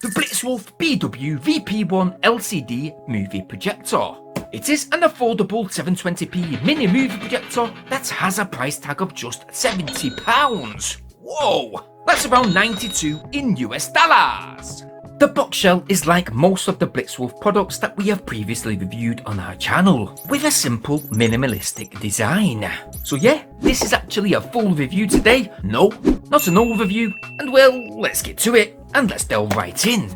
the Blitzwolf BW-VP1 LCD movie projector. It is an affordable 720p mini movie projector that has a price tag of just £70. Whoa, that's around 92 in US dollars. The box shell is like most of the Blitzwolf products that we have previously reviewed on our channel, with a simple minimalistic design. So yeah, this is actually a full review today. No, not an overview, and well, let's get to it, and let's delve right in.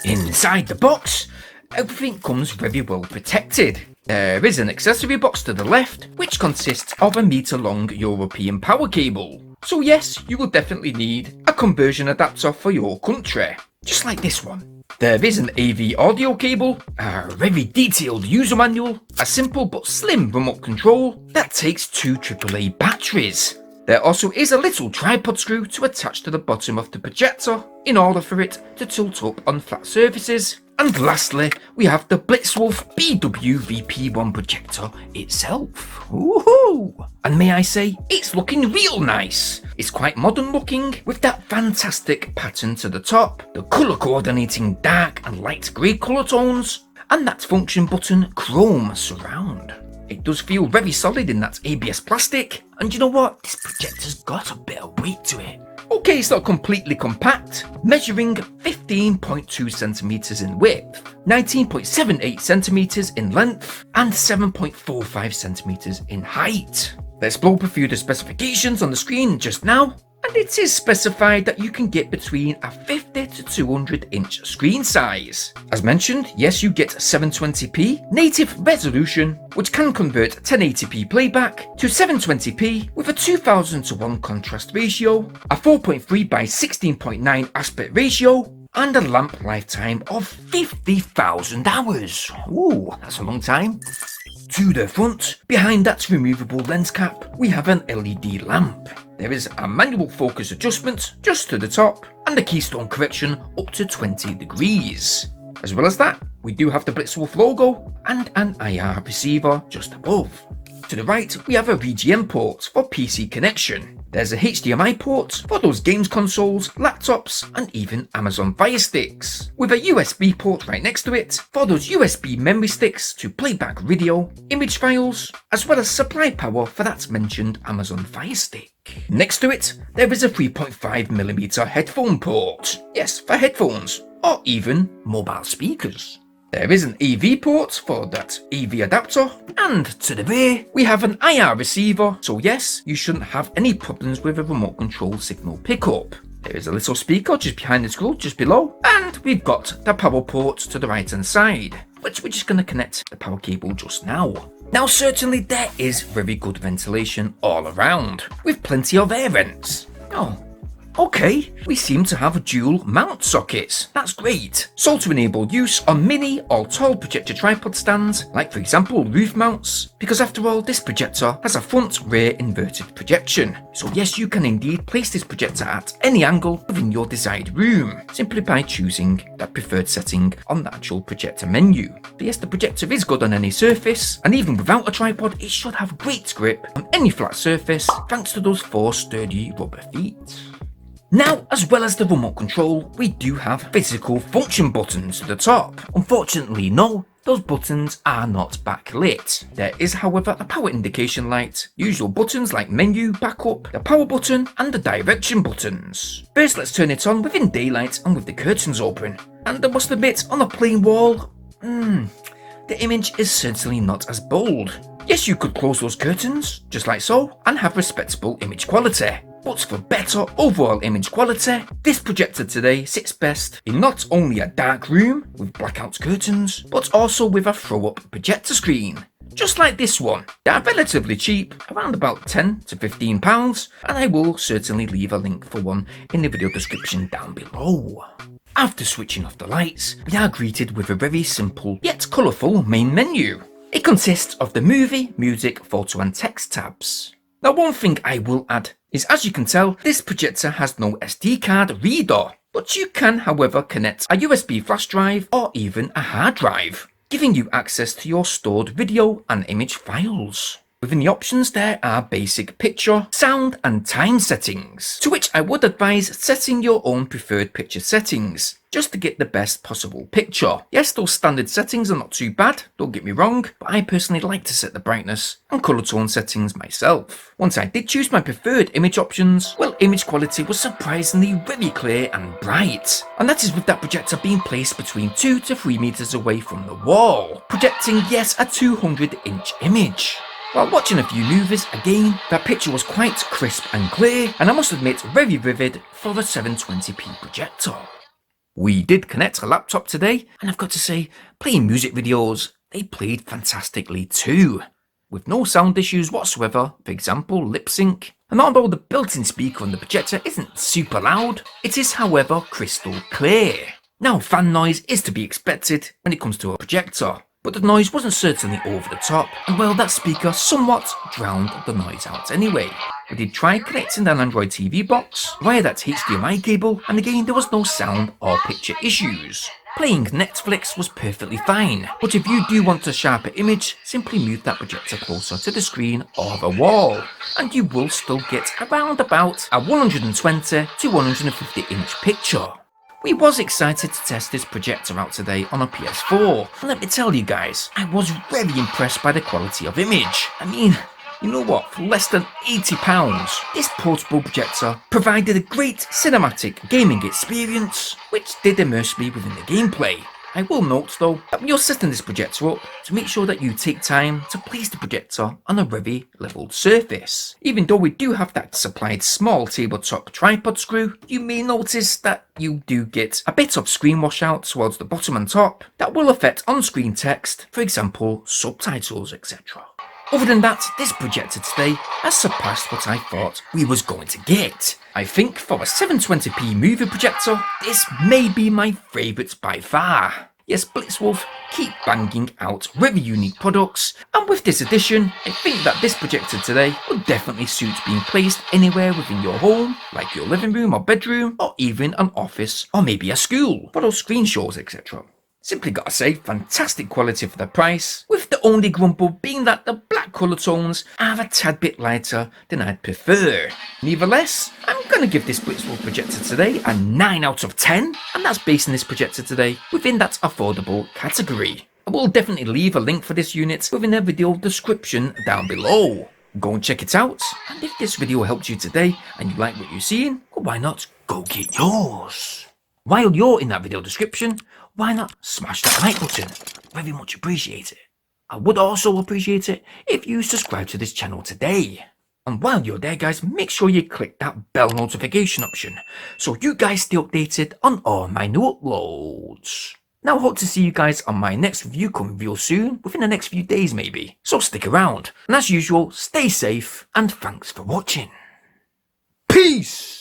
Inside the box, everything comes very well protected. There is an accessory box to the left, which consists of a meter-long European power cable. So yes, you will definitely need a conversion adapter for your country, just like this one. There is an AV audio cable, a very detailed user manual, a simple but slim remote control that takes two AAA batteries. There also is a little tripod screw to attach to the bottom of the projector in order for it to tilt up on flat surfaces. And lastly, we have the Blitzwolf BW-VP1 projector itself. Woohoo! And may I say, it's looking real nice. It's quite modern looking, with that fantastic pattern to the top, the colour coordinating dark and light grey colour tones, and that function button chrome surround. It does feel very solid in that ABS plastic, and you know what? This projector's got a bit of weight to it. Okay, it's not completely compact, measuring 15.2 centimeters in width, 19.78 centimeters in length, and 7.45 centimeters in height. Let's blow up a few of the specifications on the screen just now, and it is specified that you can get between a 50 to 200 inch screen size. As mentioned, yes, you get 720p native resolution, which can convert 1080p playback to 720p with a 2000:1 contrast ratio, a 4.3 by 16.9 aspect ratio, and a lamp lifetime of 50,000 hours. Ooh, that's a long time. To the front, behind that removable lens cap, we have an LED lamp. There is a manual focus adjustment just to the top, and a keystone correction up to 20 degrees. As well as that, we do have the Blitzwolf logo and an IR receiver just above. To the right, we have a VGM port for PC connection. There's a HDMI port for those games consoles, laptops, and even Amazon Fire Sticks, with a USB port right next to it for those USB memory sticks to play back video, image files, as well as supply power for that mentioned Amazon Fire Stick. Next to it, there is a 3.5mm headphone port. Yes, for headphones, or even mobile speakers. There is an AV port for that AV adapter, and to the rear, we have an IR receiver, so yes, you shouldn't have any problems with a remote control signal pickup. There is a little speaker just behind the screw, just below, and we've got the power port to the right hand side, which we're just going to connect the power cable just now. Now certainly there is very good ventilation all around, with plenty of air vents. Oh. Okay, we seem to have dual mount sockets. That's great. So to enable use on mini or tall projector tripod stands, like for example roof mounts, because after all this projector has a front-rear inverted projection. So yes, you can indeed place this projector at any angle within your desired room, simply by choosing that preferred setting on the actual projector menu. But yes, the projector is good on any surface, and even without a tripod, it should have great grip on any flat surface, thanks to those 4 sturdy rubber feet. Now, as well as the remote control, we do have physical function buttons to the top. Unfortunately, no, those buttons are not backlit. There is, however, a power indication light, usual buttons like menu, backup, the power button, and the direction buttons. First, let's turn it on within daylight and with the curtains open. And I must admit, on a plain wall, the image is certainly not as bold. Yes, you could close those curtains, just like so, and have respectable image quality. But for better overall image quality, this projector today sits best in not only a dark room with blackout curtains, but also with a throw-up projector screen. Just like this one. They are relatively cheap, around about £10 to £15, and I will certainly leave a link for one in the video description down below. After switching off the lights, we are greeted with a very simple yet colourful main menu. It consists of the movie, music, photo and text tabs. Now one thing I will add is, as you can tell, this projector has no SD card reader, but you can however connect a USB flash drive or even a hard drive, giving you access to your stored video and image files. Within the options there are basic picture, sound and time settings, to which I would advise setting your own preferred picture settings, just to get the best possible picture. Yes, those standard settings are not too bad, don't get me wrong, but I personally like to set the brightness and colour tone settings myself. Once I did choose my preferred image options, well, image quality was surprisingly very clear and bright. And that is with that projector being placed between 2 to 3 meters away from the wall, projecting, yes, a 200-inch image. While watching a few movies, again, that picture was quite crisp and clear, and I must admit very vivid for a 720p projector. We did connect a laptop today, and I've got to say, playing music videos, they played fantastically too, with no sound issues whatsoever, for example lip sync. And although the built-in speaker on the projector isn't super loud, it is however crystal clear. Now, fan noise is to be expected when it comes to a projector, but the noise wasn't certainly over the top, and well, that speaker somewhat drowned the noise out anyway. We did try connecting an Android TV box via that HDMI cable, and again there was no sound or picture issues. Playing Netflix was perfectly fine, but if you do want a sharper image, simply move that projector closer to the screen or the wall, and you will still get around about a 120 to 150 inch picture. We was excited to test this projector out today on a PS4, and let me tell you guys, I was very impressed by the quality of image. I mean, you know what, for less than £80, this portable projector provided a great cinematic gaming experience, which did immerse me within the gameplay. I will note though, that when you're setting this projector up, to make sure that you take time to place the projector on a very leveled surface. Even though we do have that supplied small tabletop tripod screw, you may notice that you do get a bit of screen washout towards the bottom and top that will affect on-screen text, for example subtitles, etc. Other than that, this projector today has surpassed what I thought we was going to get. I think for a 720p movie projector, this may be my favourite by far. Yes, Blitzwolf keep banging out very unique products, and with this addition, I think that this projector today will definitely suit being placed anywhere within your home, like your living room or bedroom, or even an office, or maybe a school, for those screen shows, etc. Simply gotta say, fantastic quality for the price, with the only grumble being that the black colour tones are a tad bit lighter than I'd prefer. Nevertheless, I'm gonna give this Blitzwolf projector today a 9 out of 10, and that's basing this projector today within that affordable category. I will definitely leave a link for this unit within the video description down below. Go and check it out, and if this video helped you today and you like what you're seeing, well, why not go get yours? While you're in that video description, why not smash that like button? Very much appreciate it. I would also appreciate it if you subscribe to this channel today. And while you're there guys, make sure you click that bell notification option so you guys stay updated on all my new uploads. Now I hope to see you guys on my next review coming real soon, within the next few days maybe. So stick around, and as usual, stay safe and thanks for watching. Peace!